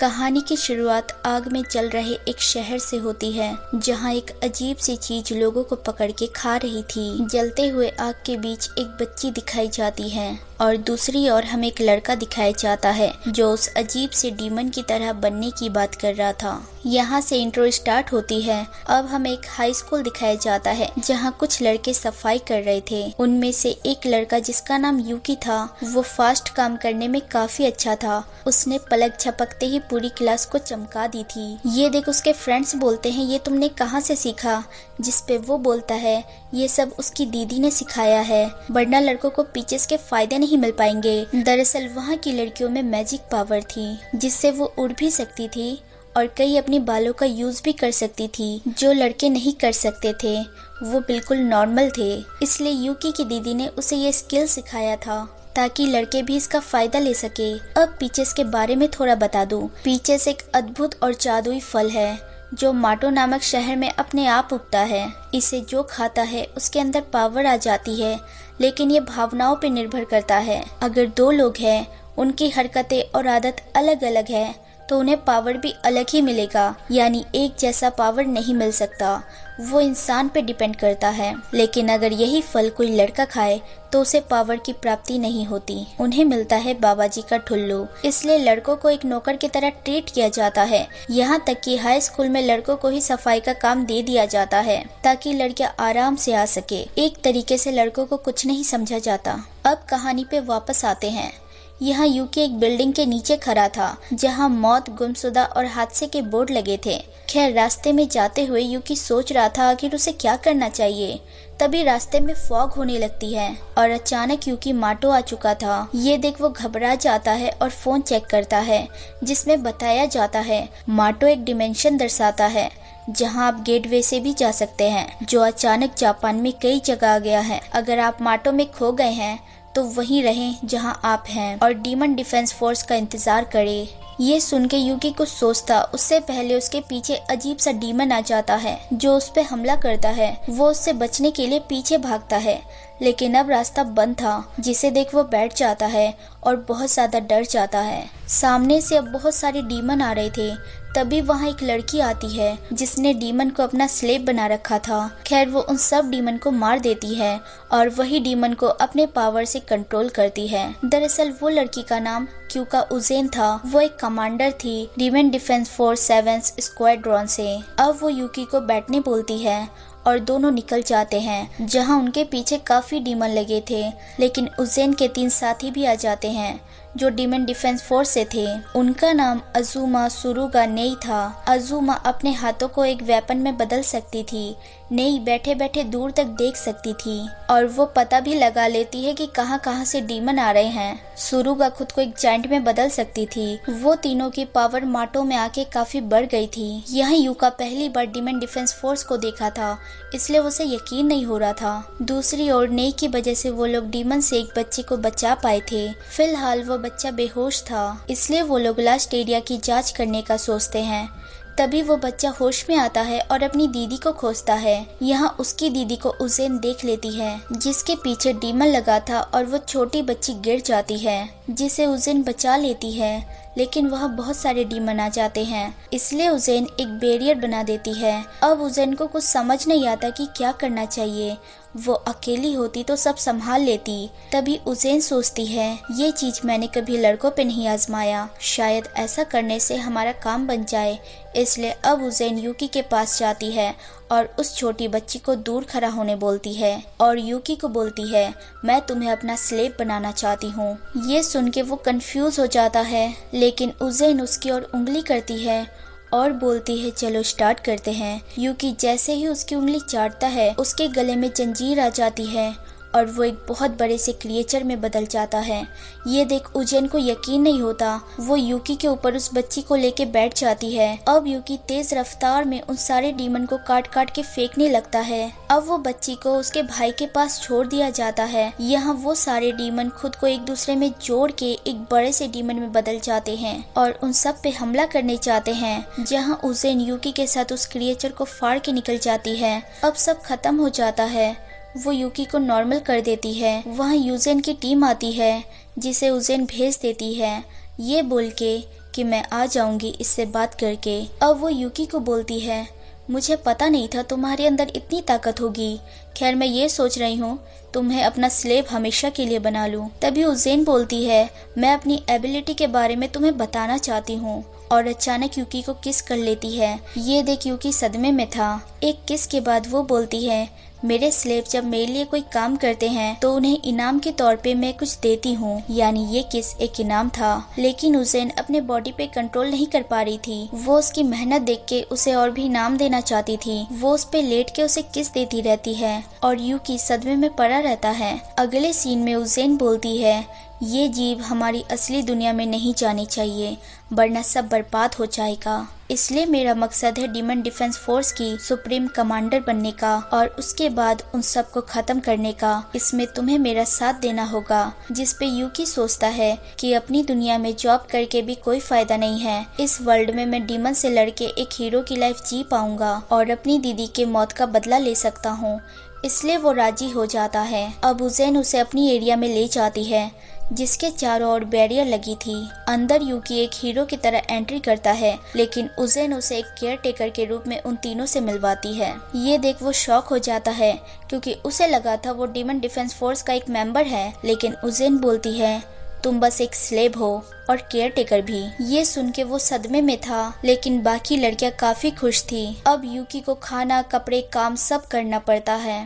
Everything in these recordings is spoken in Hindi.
कहानी की शुरुआत आग में जल रहे एक शहर से होती है, जहां एक अजीब सी चीज लोगों को पकड़ के खा रही थी। जलते हुए आग के बीच एक बच्ची दिखाई जाती है और दूसरी ओर हमें एक लड़का दिखाया जाता है जो उस अजीब से डीमन की तरह बनने की बात कर रहा था। यहाँ से इंट्रो स्टार्ट होती है। अब हमें एक हाई स्कूल दिखाया जाता है जहाँ कुछ लड़के सफाई कर रहे थे। उनमें से एक लड़का जिसका नाम यूकी था, वो फास्ट काम करने में काफी अच्छा था। उसने पलक झपकते ही पूरी क्लास को चमका दी थी। ये देख उसके फ्रेंड्स बोलते हैं, ये तुमने कहाँ से सीखा? जिस पे वो बोलता है, ये सब उसकी दीदी ने सिखाया है, वरना लड़कों को पीचेस के फायदे नहीं मिल पाएंगे। दरअसल वहाँ की लड़कियों में मैजिक पावर थी जिससे वो उड़ भी सकती थी और कई अपनी बालों का यूज भी कर सकती थी, जो लड़के नहीं कर सकते थे। वो बिल्कुल नॉर्मल थे, इसलिए यूकी की दीदी ने उसे ये स्किल सिखाया था ताकि लड़के भी इसका फायदा ले सके। अब पीचेस के बारे में थोड़ा बता दूं। पीचेस एक अद्भुत और जादुई फल है जो माटो नामक शहर में अपने आप उगता है। इसे जो खाता है उसके अंदर पावर आ जाती है, लेकिन ये भावनाओं पे निर्भर करता है। अगर दो लोग हैं, उनकी हरकतें और आदत अलग अलग है तो उन्हें पावर भी अलग ही मिलेगा, यानी एक जैसा पावर नहीं मिल सकता। वो इंसान पे डिपेंड करता है। लेकिन अगर यही फल कोई लड़का खाए तो उसे पावर की प्राप्ति नहीं होती, उन्हें मिलता है बाबा जी का ठुल्लू। इसलिए लड़कों को एक नौकर की तरह ट्रीट किया जाता है। यहाँ तक कि हाई स्कूल में लड़कों को ही सफाई का काम दे दिया जाता है ताकि लड़कियाँ आराम से आ सके। एक तरीके से लड़कों को कुछ नहीं समझा जाता। अब कहानी पे वापस आते हैं। यहाँ यूकी एक बिल्डिंग के नीचे खड़ा था जहाँ मौत, गुमशुदा और हादसे के बोर्ड लगे थे। खैर, रास्ते में जाते हुए यूकी सोच रहा था आखिर उसे क्या करना चाहिए। तभी रास्ते में फॉग होने लगती है और अचानक यूकी माटो आ चुका था। ये देख वो घबरा जाता है और फोन चेक करता है जिसमें बताया जाता है माटो एक डिमेंशन दर्शाता है जहां आप गेटवे से भी जा सकते हैं, जो अचानक जापान में कई जगह आ गया है। अगर आप माटो में खो गए हैं तो वहीं रहें जहां आप हैं और डीमन डिफेंस फोर्स का इंतजार करें। ये सुन के यूकी कुछ सोचता उससे पहले उसके पीछे अजीब सा डीमन आ जाता है जो उस पे हमला करता है। वो उससे बचने के लिए पीछे भागता है, लेकिन अब रास्ता बंद था, जिसे देख वो बैठ जाता है और बहुत ज्यादा डर जाता है। सामने से अब बहुत सारे डीमन आ रहे थे। तभी वहाँ एक लड़की आती है जिसने डीमन को अपना स्लेव बना रखा था। खैर, वो उन सब डीमन को मार देती है और वही डीमन को अपने पावर से कंट्रोल करती है। दरअसल वो लड़की का नाम क्यूका उजेन था। वो एक कमांडर थी डीमन डिफेंस फोर्स 7 स्क्वाड्रॉन से। अब वो यूकी को बैठने बोलती है और दोनों निकल जाते हैं जहां उनके पीछे काफी डीमन लगे थे। लेकिन उजेन के 3 साथी भी आ जाते हैं जो डीमन डिफेंस फोर्स से थे। उनका नाम अजुमा सुरुगा नेई था। अजुमा अपने हाथों को एक वेपन में बदल सकती थी। नेई बैठे बैठे दूर तक देख सकती थी और वो पता भी लगा लेती है कि कहां कहां से डीमन आ रहे हैं। सुरुगा खुद को एक जायंट में बदल सकती थी। वो तीनों की पावर माटो में आके काफी बढ़ गई थी। यहाँ यूका पहली बार डीमन डिफेंस फोर्स को देखा था, इसलिए उसे यकीन नहीं हो रहा था। दूसरी ओर नेई की वजह से वो लोग डीमन से एक बच्चे को बचा पाए थे। फिलहाल वो बच्चा बेहोश था, इसलिए वो लोग लास्ट एरिया की जांच करने का सोचते हैं। तभी वो बच्चा होश में आता है और अपनी दीदी को खोजता है। यहाँ उसकी दीदी को उजेन देख लेती है जिसके पीछे डीमन लगा था और वो छोटी बच्ची गिर जाती है जिसे उजेन बचा लेती है। लेकिन वह बहुत सारे डीमन आ जाते हैं, इसलिए उजेन एक बैरियर बना देती है। अब उजेन को कुछ समझ नहीं आता कि क्या करना चाहिए। वो अकेली होती तो सब संभाल लेती। तभी उजेन सोचती है, ये चीज मैंने कभी लड़कों पे नहीं आजमाया, शायद ऐसा करने से हमारा काम बन जाए। इसलिए अब उजेन यूकी के पास जाती है और उस छोटी बच्ची को दूर खड़ा होने बोलती है और यूकी को बोलती है, मैं तुम्हें अपना स्लेव बनाना चाहती हूँ। ये सुन के वो कंफ्यूज हो जाता है, लेकिन उजेन उसकी ओर उंगली करती है और बोलती है, चलो स्टार्ट करते हैं। यूकी जैसे ही उसकी उंगली चाटता है, उसके गले में जंजीर आ जाती है और वो एक बहुत बड़े से क्रिएचर में बदल जाता है। ये देख उजेन को यकीन नहीं होता। वो यूकी के ऊपर उस बच्ची को लेके बैठ जाती है। अब यूकी तेज रफ्तार में उन सारे डीमन को काट काट के फेंकने लगता है। अब वो बच्ची को उसके भाई के पास छोड़ दिया जाता है। यहाँ वो सारे डीमन खुद को एक दूसरे में जोड़ के एक बड़े से डीमन में बदल जाते हैं और उन सब पे हमला करने चाहते हैं। जहाँ उजेन यूकी के साथ उस क्रिएचर को फाड़ के निकल जाती है। अब सब खत्म हो जाता है। वो यूकी को नॉर्मल कर देती है। वहाँ यूजेन की टीम आती है जिसे उजेन भेज देती है ये बोल के कि मैं आ जाऊंगी इससे बात करके। अब वो यूकी को बोलती है, मुझे पता नहीं था तुम्हारे अंदर इतनी ताकत होगी। खैर मैं ये सोच रही हूँ तुम्हें अपना स्लेव हमेशा के लिए बना लूं। तभी उज़ेन बोलती है, मैं अपनी एबिलिटी के बारे में तुम्हें बताना चाहती हूँ। और अचानक यूकी को किस कर लेती है। ये देख यूकी सदमे में था। एक किस के बाद वो बोलती है, मेरे स्लेव जब मेरे लिए कोई काम करते हैं तो उन्हें इनाम के तौर पे मैं कुछ देती हूँ। यानी ये किस एक इनाम था। लेकिन उज़ेन अपने बॉडी पे कंट्रोल नहीं कर पा रही थी। वो उसकी मेहनत देख के उसे और भी इनाम देना चाहती थी। वो उस पे लेट के उसे किस देती रहती है और यूकी सदमे में पड़ा रहता है। अगले सीन में उज़ेन बोलती है, ये जीव हमारी असली दुनिया में नहीं जानी चाहिए वरना सब बर्बाद हो जाएगा। इसलिए मेरा मकसद है डीमन डिफेंस फोर्स की सुप्रीम कमांडर बनने का और उसके बाद उन सब को खत्म करने का। इसमें तुम्हें मेरा साथ देना होगा। जिस पे यूकी सोचता है कि अपनी दुनिया में जॉब करके भी कोई फायदा नहीं है। इस वर्ल्ड में मैं डीमन से लड़के एक हीरो की लाइफ जी पाऊंगा और अपनी दीदी के मौत का बदला ले सकता हूँ। इसलिए वो राजी हो जाता है। अब उज़ेन उसे अपनी एरिया में ले जाती है जिसके चारों ओर बैरियर लगी थी। अंदर यूकी एक हीरो की तरह एंट्री करता है, लेकिन उज़ेन उसे एक केयर टेकर के रूप में उन तीनों से मिलवाती है। ये देख वो शॉक हो जाता है क्योंकि उसे लगा था वो डीमन डिफेंस फोर्स का एक मेंबर है। लेकिन उज़ेन बोलती है, तुम बस एक स्लेव हो और केयर टेकर भी। ये सुन के वो सदमे में था, लेकिन बाकी लड़कियां काफी खुश थी। अब यूकी को खाना, कपड़े, काम सब करना पड़ता है।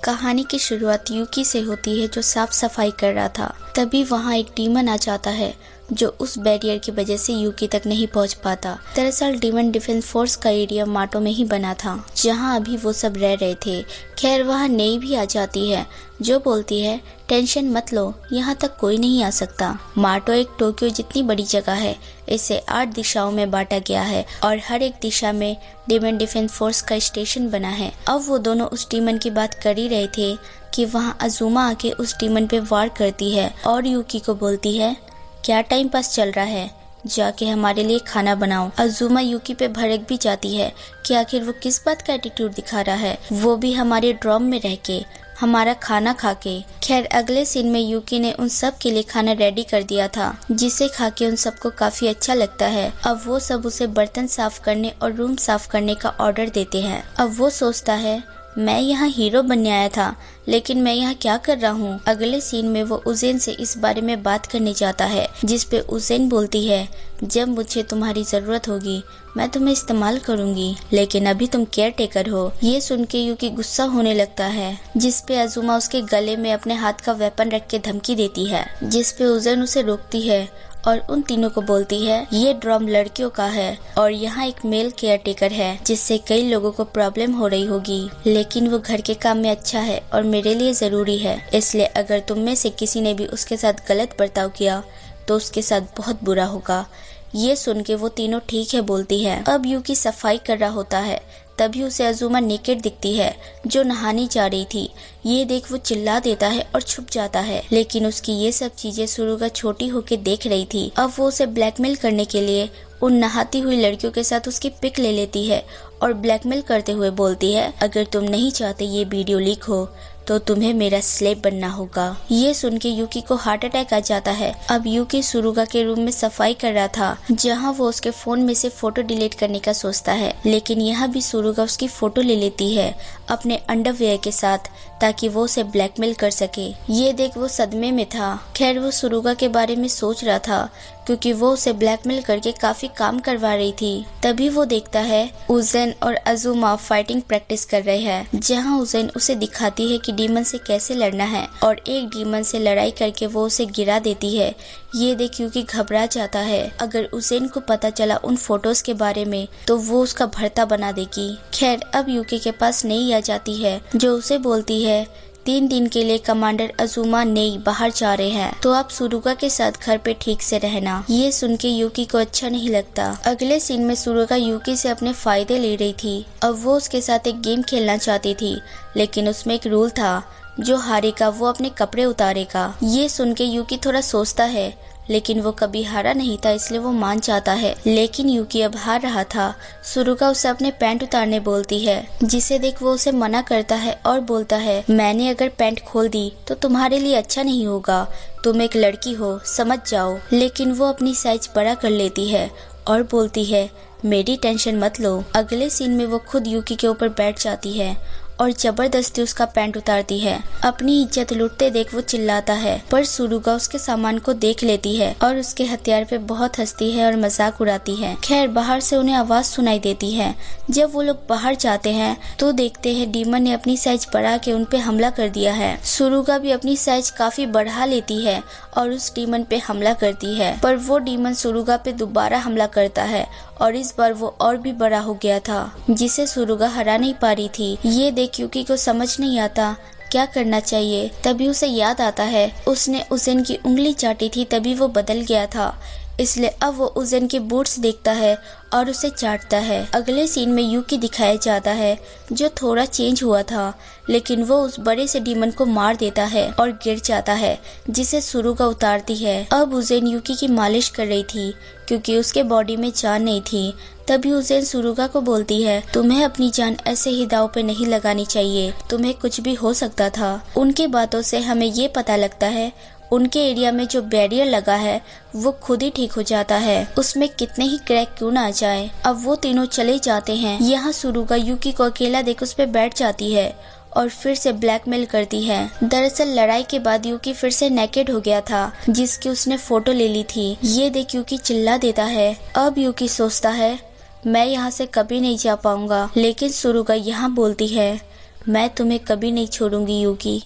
कहानी की शुरुआत यूकी से होती है जो साफ सफाई कर रहा था। तभी वहाँ एक डीमन आ जाता है जो उस बैरियर की वजह से यूकी तक नहीं पहुंच पाता। दरअसल डीमन डिफेंस फोर्स का एरिया माटो में ही बना था जहां अभी वो सब रह रहे थे। खैर वहां नई भी आ जाती है जो बोलती है, टेंशन मत लो, यहाँ तक कोई नहीं आ सकता। माटो एक टोक्यो जितनी बड़ी जगह है। इसे 8 दिशाओं में बांटा गया है और हर एक दिशा में डीमन डिफेंस फोर्स का स्टेशन बना है। अब वो दोनों उस डीमन की बात कर ही रहे थे कि वहाँ अजुमा आके उस डीमन पे वार करती है और यूकी को बोलती है, क्या टाइम पास चल रहा है, जाके हमारे लिए खाना बनाओ। अजुमा यूकी पे भड़क भी जाती है कि आखिर वो किस बात का एटीट्यूड दिखा रहा है, वो भी हमारे ड्रॉम में रह के, हमारा खाना खा के। खैर अगले सीन में यूकी ने उन सब के लिए खाना रेडी कर दिया था जिसे खा के उन सबको काफी अच्छा लगता है। अब वो सब उसे बर्तन साफ करने और रूम साफ करने का ऑर्डर देते हैं। अब वो सोचता है, मैं यहाँ हीरो बनने आया था लेकिन मैं यहाँ क्या कर रहा हूँ। अगले सीन में वो उज़ेन से इस बारे में बात करने जाता है जिस पे उज़ेन बोलती है, जब मुझे तुम्हारी जरूरत होगी मैं तुम्हें इस्तेमाल करूंगी, लेकिन अभी तुम केयर टेकर हो। ये सुन के यूकी गुस्सा होने लगता है जिस पे अजुमा उसके गले में अपने हाथ का वेपन रख के धमकी देती है, जिस पे उज़ेन उसे रोकती है और उन तीनों को बोलती है, ये ड्रम लड़कियों का है और यहाँ एक मेल केयर टेकर है जिससे कई लोगों को प्रॉब्लम हो रही होगी, लेकिन वो घर के काम में अच्छा है और मेरे लिए जरूरी है। इसलिए अगर तुम में से किसी ने भी उसके साथ गलत बर्ताव किया तो उसके साथ बहुत बुरा होगा। ये सुन के वो तीनों ठीक है बोलती है। अब यूकी सफाई कर रहा होता है तभी उसे अजुमा नेकेड दिखती है जो नहाने जा रही थी। ये देख वो चिल्ला देता है और छुप जाता है, लेकिन उसकी ये सब चीजें सुरुगा छोटी होके देख रही थी। अब वो उसे ब्लैकमेल करने के लिए उन नहाती हुई लड़कियों के साथ उसकी पिक ले लेती है और ब्लैकमेल करते हुए बोलती है, अगर तुम नहीं चाहते ये वीडियो लीक हो तो तुम्हें मेरा स्लेव बनना होगा। ये सुन के यूकी को हार्ट अटैक आ जाता है। अब यूकी सुरुगा के रूम में सफाई कर रहा था जहां वो उसके फोन में से फोटो डिलीट करने का सोचता है, लेकिन यहाँ भी सुरुगा उसकी फोटो ले लेती है अपने अंडरवेयर के साथ ताकि वो उसे ब्लैकमेल कर सके। ये देख वो सदमे में था। खैर वो सुरुगा के बारे में सोच रहा था क्योंकि वो उसे ब्लैकमेल करके काफी काम करवा रही थी। तभी वो देखता है उज़ेन और अजुमा फाइटिंग प्रैक्टिस कर रहे हैं जहां उज़ेन उसे दिखाती है कि डीमन से कैसे लड़ना है और एक डीमन से लड़ाई करके वो उसे गिरा देती है। ये देख यूकी घबरा जाता है। अगर उज़ेन को पता चला उन फोटोज के बारे में तो वो उसका भर्ता बना देगी। खैर अब यूकी के पास नई आ जाती है जो उसे बोलती है, 3 दिन के लिए कमांडर अजुमा नई बाहर जा रहे हैं तो आप सुरुगा के साथ घर पे ठीक से रहना। ये सुन के यूकी को अच्छा नहीं लगता। अगले सीन में सुरुगा यूकी से अपने फायदे ले रही थी। अब वो उसके साथ एक गेम खेलना चाहती थी, लेकिन उसमें एक रूल था, जो हारेगा वो अपने कपड़े उतारेगा। ये सुन के यूकी थोड़ा सोचता है, लेकिन वो कभी हारा नहीं था, इसलिए वो मान जाता है। लेकिन यूकी अब हार रहा था। सुरुगा उसे अपने पैंट उतारने बोलती है, जिसे देख वो उसे मना करता है और बोलता है, मैंने अगर पैंट खोल दी तो तुम्हारे लिए अच्छा नहीं होगा, तुम एक लड़की हो, समझ जाओ। लेकिन वो अपनी साइज बड़ा कर लेती है और बोलती है, मेरी टेंशन मत लो। अगले सीन में वो खुद यूकी के ऊपर बैठ जाती है और जबरदस्ती उसका पैंट उतारती है। अपनी इज्जत लुटते देख वो चिल्लाता है, पर सुरुगा उसके सामान को देख लेती है और उसके हथियार पे बहुत हंसती है और मजाक उड़ाती है। खैर, बाहर से उन्हें आवाज सुनाई देती है। जब वो लोग बाहर जाते हैं तो देखते हैं डीमन ने अपनी साइज बढ़ा के उन पे हमला कर दिया है। सुरुगा भी अपनी साइज काफी बढ़ा लेती है और उस डीमन पे हमला करती है, पर वो डीमन सुरुगा पे दोबारा हमला करता है और इस बार वो और भी बड़ा हो गया था, जिसे सुरुगा हरा नहीं पा रही थी। ये देख यूकी को समझ नहीं आता क्या करना चाहिए। तभी उसे याद आता है उसने उजेन की उंगली चाटी थी, तभी वो बदल गया था। इसलिए अब वो उजेन के बूट्स देखता है और उसे चाटता है। अगले सीन में यूकी दिखाया जाता है, जो थोड़ा चेंज हुआ था, लेकिन वो उस बड़े से डीमन को मार देता है और गिर जाता है, जिसे सुरुगा उतारती है। अब उजेन यूकी की मालिश कर रही थी क्योंकि उसके बॉडी में जान नहीं थी। तभी उजेन सुरुगा को बोलती है, तुम्हें अपनी जान ऐसे ही दाव पे नहीं लगानी चाहिए, तुम्हें कुछ भी हो सकता था। उनकी बातों से हमें ये पता लगता है उनके एरिया में जो बैरियर लगा है वो खुद ही ठीक हो जाता है, उसमें कितने ही क्रैक क्यों ना आ जाए। अब वो तीनों चले जाते हैं। यहाँ सुरुगा यूकी को अकेला देख उस पे बैठ जाती है और फिर से ब्लैकमेल करती है। दरअसल लड़ाई के बाद यूकी फिर से नेकेड हो गया था, जिसकी उसने फोटो ले ली थी। ये देख यूकी चिल्ला देता है। अब यूकी सोचता है, मैं यहाँ से कभी नहीं जा पाऊंगा, लेकिन सुरुगा यहाँ बोलती है, मैं तुम्हें कभी नहीं छोड़ूंगी यूकी।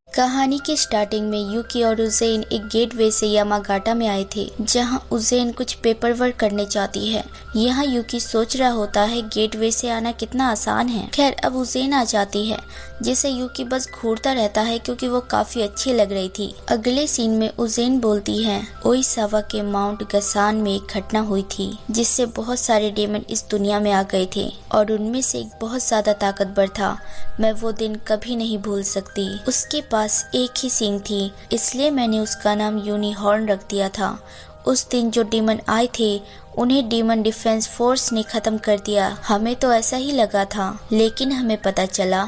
कहानी के स्टार्टिंग में यूकी और उजेन एक गेटवे से यामागाटा में आए थे, जहां उजेन कुछ पेपर वर्क करने चाहती है। यहाँ यूकी सोच रहा होता है गेटवे से आना कितना आसान है। खैर, अब उजेन आ जाती है, जिसे यूकी बस घूरता रहता है क्योंकि वो काफी अच्छी लग रही थी। अगले सीन में उजेन बोलती है, ओइसावा के माउंट गसान में एक घटना हुई थी जिससे बहुत सारे डेमन इस दुनिया में आ गए थे और उनमें से एक बहुत ज्यादा ताकतवर था। मैं वो दिन कभी नहीं भूल सकती। उसके पास एक ही सींग थी, इसलिए मैंने उसका नाम यूनिहॉर्न रख दिया था। उस दिन जो डीमन आए थे उन्हें डीमन डिफेंस फोर्स ने खत्म कर दिया। हमें तो ऐसा ही लगा था, लेकिन हमें पता चला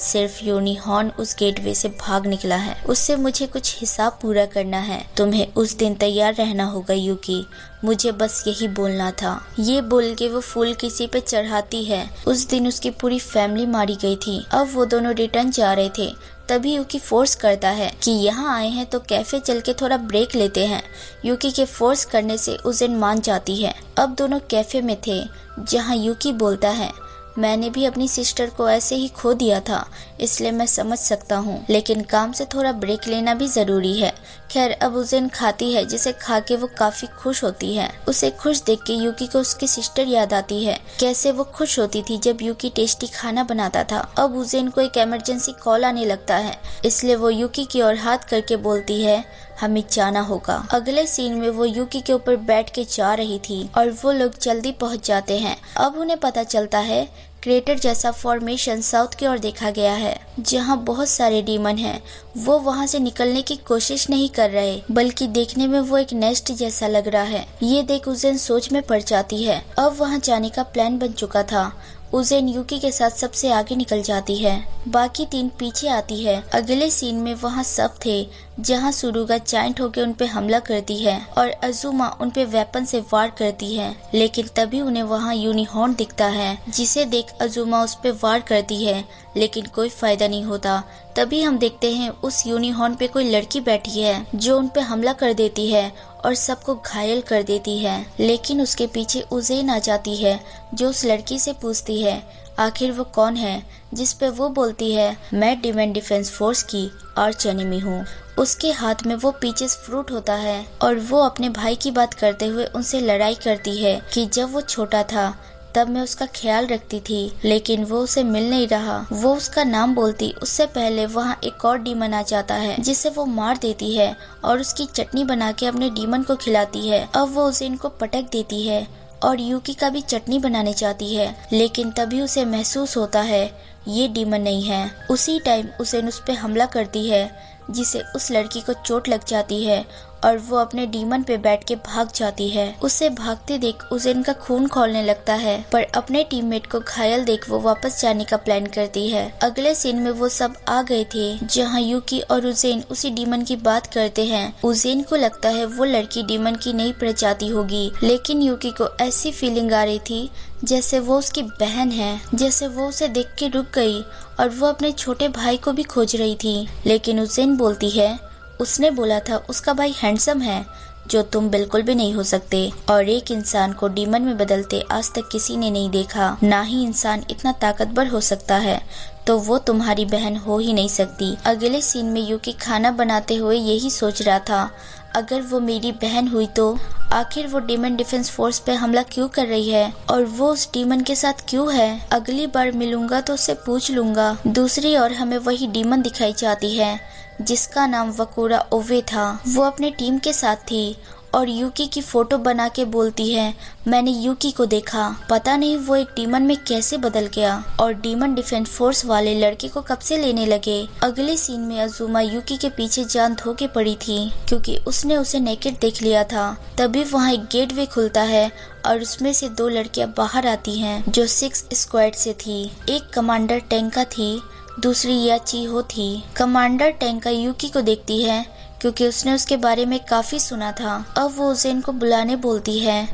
सिर्फ यूनिहॉर्न उस गेटवे से भाग निकला है। उससे मुझे कुछ हिसाब पूरा करना है। तुम्हें उस दिन तैयार रहना होगा यूकी, मुझे बस यही बोलना था। ये बोल के वो फूल किसी पे चढ़ाती है। उस दिन उसकी पूरी फैमिली मारी गई थी। अब वो दोनों रिटर्न जा रहे थे, तभी यूकी फोर्स करता है कि यहाँ आए हैं तो कैफे चल के थोड़ा ब्रेक लेते हैं। यूकी के फोर्स करने से उजेन मान जाती है। अब दोनों कैफे में थे, जहाँ यूकी बोलता है, मैंने भी अपनी सिस्टर को ऐसे ही खो दिया था, इसलिए मैं समझ सकता हूँ, लेकिन काम से थोड़ा ब्रेक लेना भी जरूरी है। खैर, अब उजेन खाती है, जिसे खा के वो काफी खुश होती है। उसे खुश देख के यूकी को उसकी सिस्टर याद आती है, कैसे वो खुश होती थी जब यूकी टेस्टी खाना बनाता था। अब उजेन को एक इमरजेंसी कॉल आने लगता है, इसलिए वो यूकी की ओर हाथ करके बोलती है, हमें जाना होगा। अगले सीन में वो यूकी के ऊपर बैठ के जा रही थी और वो लोग जल्दी पहुंच जाते हैं। अब उन्हें पता चलता है क्रेटर जैसा फॉर्मेशन साउथ की ओर देखा गया है, जहां बहुत सारे डीमन हैं। वो वहां से निकलने की कोशिश नहीं कर रहे, बल्कि देखने में वो एक नेस्ट जैसा लग रहा है। ये देख उजेन सोच में पड़ जाती है। अब वहां जाने का प्लान बन चुका था। उजेन यूकी के साथ सबसे आगे निकल जाती है, बाकी तीन पीछे आती है। अगले सीन में वहाँ सब थे, जहाँ सुरुगा जाइंट होकर उन पे हमला करती है और अजुमा उन पे वेपन से वार करती है। लेकिन तभी उन्हें वहाँ यूनिहॉर्न दिखता है, जिसे देख अजुमा उस पे वार करती है, लेकिन कोई फायदा नहीं होता। तभी हम देखते हैं उस यूनिहॉर्न पे कोई लड़की बैठी है, जो उन पे हमला कर देती है और सबको घायल कर देती है। लेकिन उसके पीछे उजेन आ जाती है, जो उस लड़की से पूछती है आखिर वो कौन है, जिस पे वो बोलती है, मैं डीमन डिफेंस फोर्स की आर्च एनिमी हूँ। उसके हाथ में वो पीचेस फ्रूट होता है और वो अपने भाई की बात करते हुए उनसे लड़ाई करती है कि जब वो छोटा था तब मैं उसका ख्याल रखती थी, लेकिन वो उसे मिल नहीं रहा। वो उसका नाम बोलती उससे पहले वहाँ एक और डीमन आ जाता है, जिसे वो मार देती है और उसकी चटनी बना के अपने डीमन को खिलाती है। अब वो उसे इनको पटक देती है और यूकी का भी चटनी बनाने चाहती है, लेकिन तभी उसे महसूस होता है ये डीमन नहीं है। उसी टाइम उसे उस पे हमला करती है, जिसे उस लड़की को चोट लग जाती है और वो अपने डीमन पे बैठ के भाग जाती है। उसे भागते देख उजेन का खून खौलने लगता है, पर अपने टीममेट को घायल देख वो वापस जाने का प्लान करती है। अगले सीन में वो सब आ गए थे जहाँ यूकी और उजेन उसी डीमन की बात करते हैं। उजेन को लगता है वो लड़की डीमन की नई प्रजाति होगी, लेकिन यूकी को ऐसी फीलिंग आ रही थी जैसे वो उसकी बहन है। जैसे वो उसे देख के रुक गई और वो अपने छोटे भाई को भी खोज रही थी। लेकिन उजेन बोलती है उसने बोला था उसका भाई हैंडसम है, जो तुम बिल्कुल भी नहीं हो सकते, और एक इंसान को डीमन में बदलते आज तक किसी ने नहीं देखा, ना ही इंसान इतना ताकतवर हो सकता है, तो वो तुम्हारी बहन हो ही नहीं सकती। अगले सीन में यूकी खाना बनाते हुए यही सोच रहा था, अगर वो मेरी बहन हुई तो आखिर वो डीमन डिफेंस फोर्स पे हमला क्यों कर रही है और वो उस डीमन के साथ क्यों है। अगली बार मिलूंगा तो उससे पूछ लूंगा। दूसरी ओर हमें वही डीमन दिखाई जाती है जिसका नाम वकुरा ओवे था। वो अपने टीम के साथ थी और यूकी की फोटो बना के बोलती है मैंने यूकी को देखा। पता नहीं वो एक डीमन में कैसे बदल गया और डीमन डिफेंस फोर्स वाले लड़के को कब से लेने लगे। अगले सीन में अजुमा यूकी के पीछे जान धोके पड़ी थी क्योंकि उसने उसे नेकेड देख लिया था। तभी वहाँ एक गेटवे खुलता है और उसमें से 2 लड़कियां बाहर आती हैं जो 6 स्क्वाड से थी। एक कमांडर टैंका थी, दूसरी याचीहो थी। कमांडर टैंका यूकी को देखती है क्योंकि उसने उसके बारे में काफी सुना था। अब वो उजेन को बुलाने बोलती है।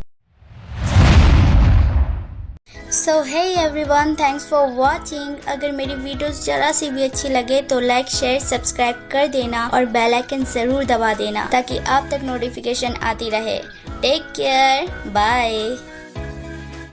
So hey everyone, thanks for watching. अगर मेरी वीडियोस जरा सी भी अच्छी लगे तो लाइक शेयर सब्सक्राइब कर देना और बेल आइकन जरूर दबा देना ताकि आप तक नोटिफिकेशन आती रहे। Take care, bye.